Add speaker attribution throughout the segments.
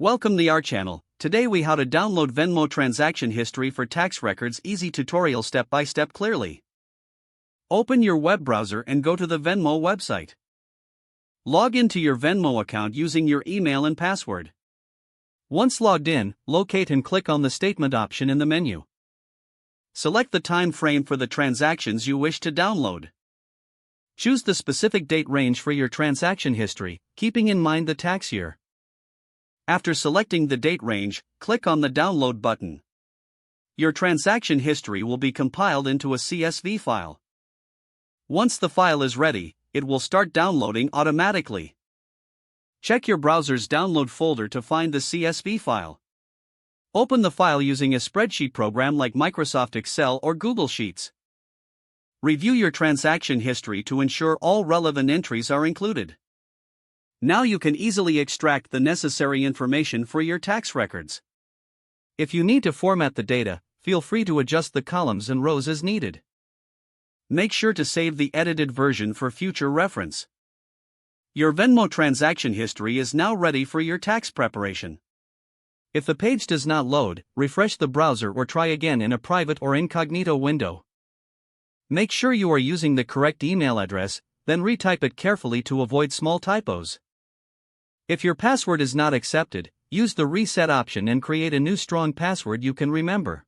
Speaker 1: Welcome to our channel. Today we how to download Venmo transaction history for tax records. Easy tutorial, step by step, clearly. Open your web browser and go to the Venmo website. Log into your Venmo account using your email and password. Once logged in, locate and click on the statement option in the menu. Select the time frame for the transactions you wish to download. Choose the specific date range for your transaction history, keeping in mind the tax year. After selecting the date range, click on the Download button. Your transaction history will be compiled into a CSV file. Once the file is ready, it will start downloading automatically. Check your browser's download folder to find the CSV file. Open the file using a spreadsheet program like Microsoft Excel or Google Sheets. Review your transaction history to ensure all relevant entries are included. Now you can easily extract the necessary information for your tax records. If you need to format the data, feel free to adjust the columns and rows as needed. Make sure to save the edited version for future reference. Your Venmo transaction history is now ready for your tax preparation. If the page does not load, refresh the browser or try again in a private or incognito window. Make sure you are using the correct email address, then retype it carefully to avoid small typos. If your password is not accepted, use the reset option and create a new strong password you can remember.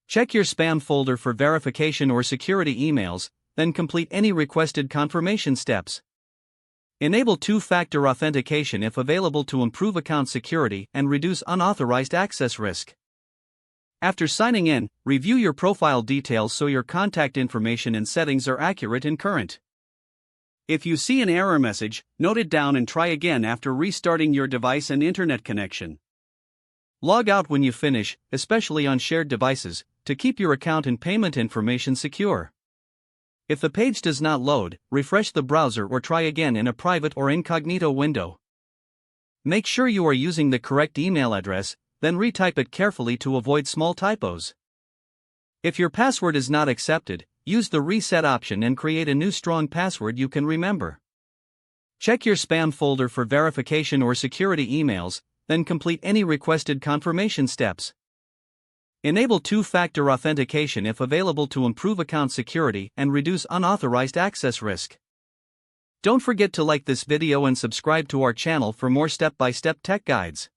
Speaker 1: Check your spam folder for verification or security emails, then complete any requested confirmation steps. Enable two-factor authentication if available to improve account security and reduce unauthorized access risk. After signing in, review your profile details so your contact information and settings are accurate and current. If you see an error message, note it down and try again after restarting your device and internet connection. Log out when you finish, especially on shared devices, to keep your account and payment information secure. If the page does not load, refresh the browser or try again in a private or incognito window. Make sure you are using the correct email address, then retype it carefully to avoid small typos. If your password is not accepted, use the reset option and create a new strong password you can remember. Check your spam folder for verification or security emails, then complete any requested confirmation steps. Enable two-factor authentication if available to improve account security and reduce unauthorized access risk. Don't forget to like this video and subscribe to our channel for more step-by-step tech guides.